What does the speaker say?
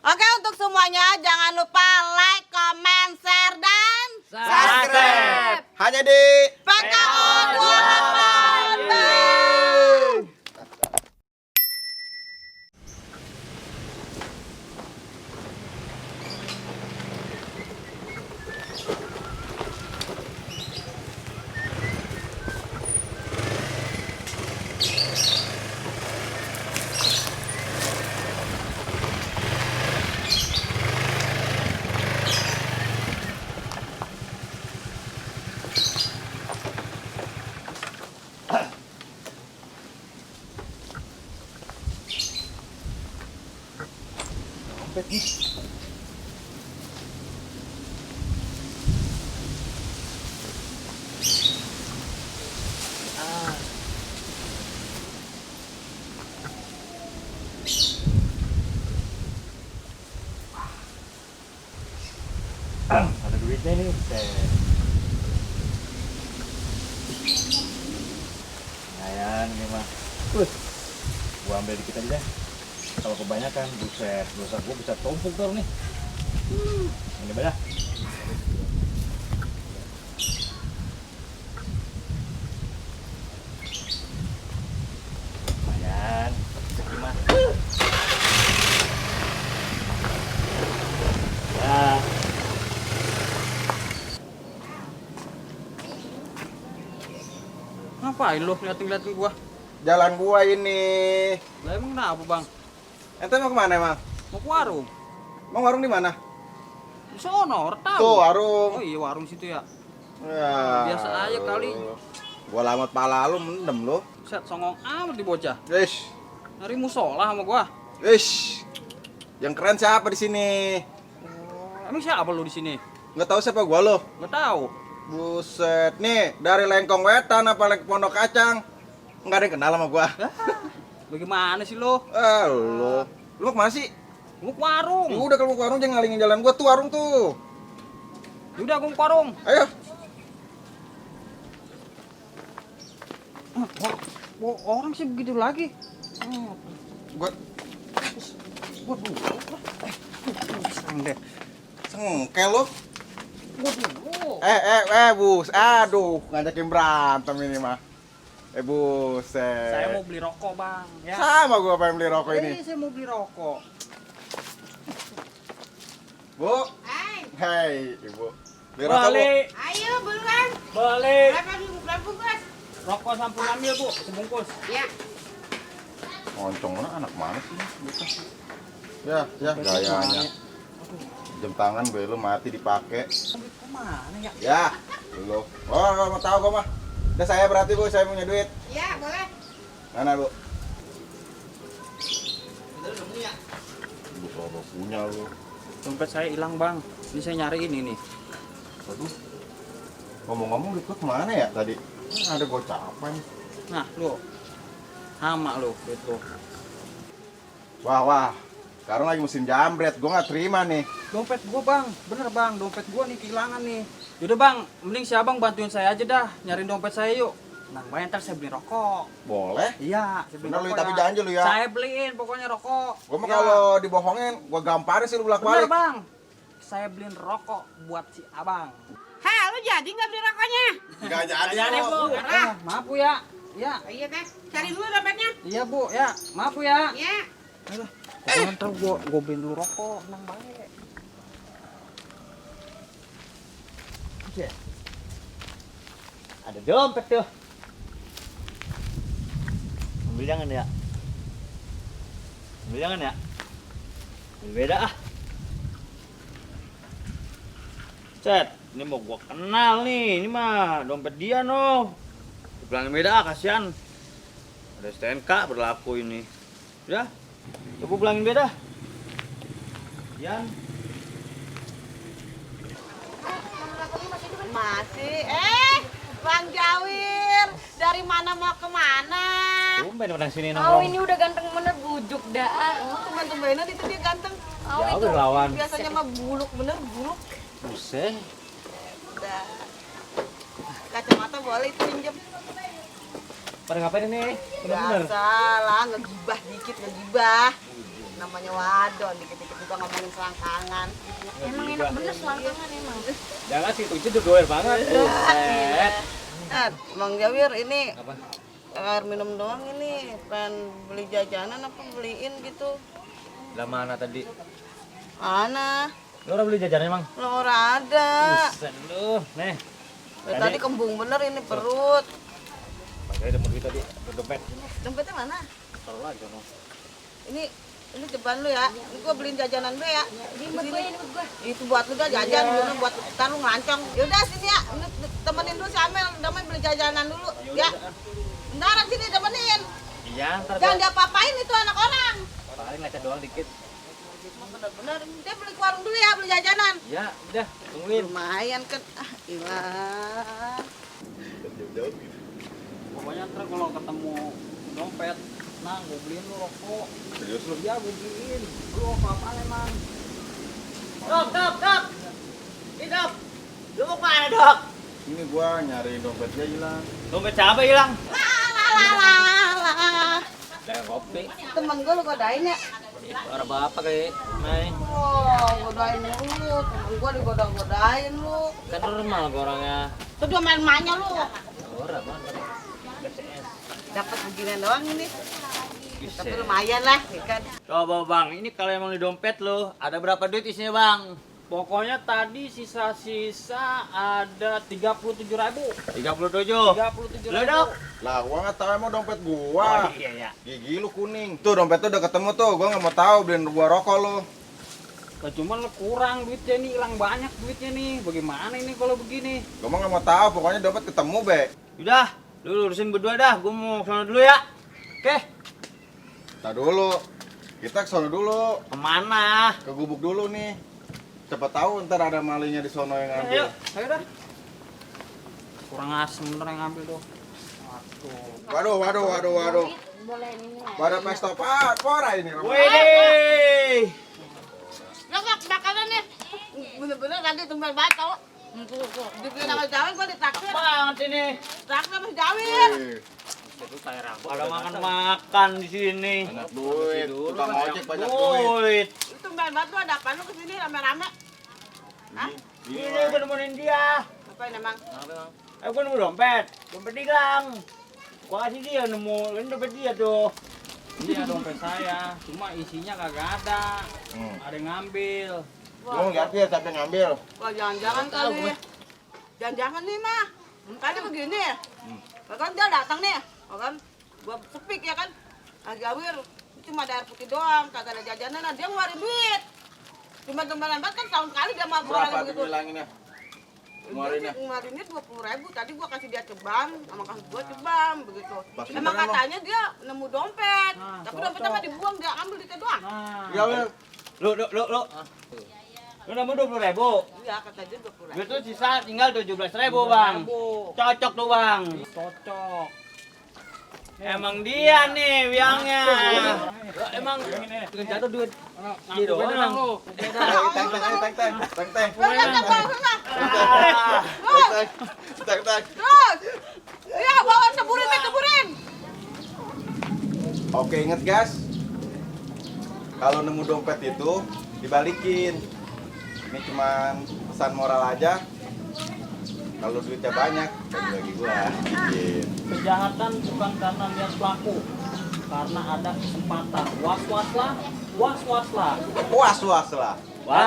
Oke, untuk semuanya jangan lupa like, comment, share, dan Subscribe. Hanya di PKO 28. Ada duitnya nih, lumayan ini mah. Gua ambil dikit aja deh. Kalau kebanyakan, buset, dosa gua bisa tumpuk tuh nih. Ini banyak. Lumayan, rezeki mah. Ya. Ngapain lu ngeliatin gua? jalan gua ini. Lah emang kenapa, Bang? Ente mau kemana emang? Mau ke warung? Mau warung di mana? Di sono, tahu. Tuh warung. Oh iya, warung situ ya. Ya. Biasa aja kali. Gua lamat pala lu mendem lu. Set songong amat di bocah. Ish, Nyari musola sama gua. ish. Yang keren siapa di sini? Emang siapa lu di sini? Nggak tahu siapa gua lo. Nggak tahu. Buset, nih dari Lengkong Wetan apa Lengkong Pondok Kacang? Nggak ada yang kenal sama gua. Bagaimana sih lu? Lu mau kemana sih? Mau ke warung. Ya udah kalau mau ke warung jangan ngalingin jalan gua tuh warung tuh. Yaudah, gua mau ke warung. Ayo. Orang sih begitu lagi. Gua Waduh. Serang deh. sengkel lu. Waduh. Bus. Aduh, ngajakin berantem ini mah. Buset. Saya mau beli rokok, Bang. Ya. Sama gua pengen beli rokok ini. Saya mau beli rokok. Bu. Hai, Hei, Ibu. Beli rokok, Bu. Balik. ayo buruan. Balik. Berapa bungkus? Rokok sampul ambil, Bu, sebungkus. Ya. Moncong mana anak mana sih? Ya, gayanya. Jam tangan gue lu mati dipakai. Kemana ya? Ya, lu. Oh, mau tahu gua mah. Udah saya berarti Bu, saya punya duit. Ya, boleh. Mana, Bu? Bu, kalau punya lu. Dompet saya hilang, Bang. Ini saya nyariin ini. Aduh. Ngomong-ngomong duit gua kemana ya tadi? Ada gocapan. Nah, lu. Sama lu, duit lu. Wah. Sekarang lagi musim jambret, gua nggak terima nih. Dompet gua, Bang. Bener, Bang. Dompet gua nih kehilangan nih. Yaudah, Bang. Mending si Abang bantuin saya aja dah. Nyariin dompet saya yuk. Nah, bayar ntar saya beli rokok. Boleh? Iya, saya beli Bener lu, rokok tapi janji lu ya. Saya beliin pokoknya rokok. Gua mah Ya. kalau dibohongin, gua gamparin sih lu Bener, bolak-balik. Bang. Saya beliin rokok buat si Abang. Hah, lu jadi nggak beli rokoknya? Nggak jadi, Jadi, Bu. Marah. Maaf, Bu ya. Ya. Oh, iya teh, cari dulu dompetnya. Iya, Bu. Ya. Maaf, Bu ya. Ya. Ntar gua beliin dulu rokok, tenang baik. Ada dompet tuh. Ambil jangan ya. Ambil jangan ya. Ambil beda ah. Cet, ini mau gua kenal nih. Ini mah dompet dia noh. Bilangin beda ah, kasihan. Ada STNK berlaku ini. Udah. Coba bilangin beda. Yan. Masih. Bang Jawir, dari mana mau kemana? Tumben orang sini Oh nongkrong. ini udah ganteng bener bujuk dah. Oh, teman-teman itu dia ganteng. Oh Jauh itu. lawan. Biasanya mah buluk bener, buluk. Buset. Udah. Kacamata boleh itu pinjem. Pada ngapain ini? Bener-bener. Biasa lah, ngegibah dikit, ngegibah. Namanya wadon, dikit-dikit juga ngomongin selangkangan. Emang enak bener selangkangan emang. Jangan sih itu doer banget. Buset. Bang Jawir ini Apa? air minum doang ini, pengen beli jajanan apa beliin gitu. Lah mana tadi? Mana? Lu udah beli jajanan emang? Lo ora ada. Buset lu. Nih. Tadi kembung bener ini perut. Makanya ada duit tadi, dompet. Dompetnya mana? Taruh lagi sono. Ini depan lu ya. Ini gua beliin jajanan gue ya. Ini buat gue, ini buat gue. Itu buat lu dah jajan, guna buat ntar lu ngelancong. Yaudah sini ya, ini temenin dulu si Amel, damai beli jajanan dulu. Ya. Ntar sini temenin. Iya, ntar Jangan diapa-apain itu anak orang. paling lecet doang dikit. Bener-bener, dia beli ke warung dulu ya, beli jajanan. Ya, udah, tungguin. Lumayan kan, ilah. Pokoknya ntar kalau ketemu dompet, nah gue beliin lu rokok. Serius lu? Iya gue beliin. Lu apa-apa emang. Dok. Hidup. Lu mau kemana, Dok? Ini gua nyari dompetnya hilang. Dompet siapa hilang? Lah. Kayak kopi. Temen gue lu godain ya. Suara bapak kayak main. Oh, godain lu. Temen gue digoda-godain lu. Kan normal gua orangnya. Tuh dia main-mainnya lu. Suara banget. Dapat beginian doang ini. Tapi Buset. lumayan lah, ya kan. Coba bang, ini kalau emang di dompet lo, ada berapa duit isinya bang? Pokoknya tadi sisa-sisa ada 37.000. 37. 37.000. Lo dok? Lah gua nggak tahu emang dompet Oh gua. iya ya. Gigi lu kuning. Tuh dompet tuh udah ketemu tuh. Gua nggak mau tahu beliin gua rokok lu. Nah, cuman kurang duitnya nih, hilang banyak duitnya nih. Bagaimana ini kalau begini? Gua mah nggak mau tahu. Pokoknya dompet ketemu be. Udah, lu urusin berdua dah. Gue mau kesana dulu ya. Oke. Tar dulu. Kita ke sono dulu. Kemana? Ke gubuk dulu nih. Cepet tahu ntar ada malingnya di sono yang ngambil. Ayo, ayo dah. Kurang asem bener yang ngambil tuh. Aduh. Waduh. Boleh ini. Pada pesta pora ini. Wih. Nyokap, bakalan nih. Bener-bener tadi tumben banget tau. Dibikin sama Jawir, gue ditraktir. Banget ini. Traktir sama Jawir. Wih, Ada makan-makan di sini. banyak duit. Tukang ojek banyak duit. Duit. Itu tumben banget lu ada apaan lu kesini rame-rame. Hah? Ini gue nemenin dia. Ngapain emang? Gue nemu dompet. Dompet hilang. Gua kasih dia nemu. Ini dompet dia tuh. Iya dompet saya, cuma isinya kagak ada. Ada yang ngambil. Lu lihat ya siapa yang ngambil. Wah, jangan-jangan kali. Jangan-jangan nih mah. Kali begini ya. Kan dia datang nih. Kan gua sepik ya kan. Jawir cuma ada air putih doang, kagak ada jajanan. Nah, dia ngeluarin duit. Cuma tumbenan banget kan tahun kali dia mau Berapa keluarin begitu. dibilanginnya? Ngeluarinnya? Ngeluarinnya 20.000. Tadi gua kasih dia cebam, sama kasih gua cebam begitu. Pas Emang gimana, katanya dia nemu dompet. Nah, Tapi dompetnya mah dibuang, dia ambil duitnya doang. Nah, Ya udah. Lu. Lu nemu 20.000. Iya, kata dia 20.000. Duit tuh sisa tinggal 17.000 bang. Cocok tuh bang. cocok. Emang dia nih biangnya. Emang dengan jatuh duit. Ngaku beda lu. Beda. Teng. Teng. Terus, iya bawa ceburin. Oke, inget guys. Kalau nemu dompet itu dibalikin. Ini cuman pesan moral aja. Kalau duitnya banyak, bagi gua. Dikit. Kejahatan bukan karena lihat pelaku, karena ada kesempatan. Was-waslah. Puas lah. Wah.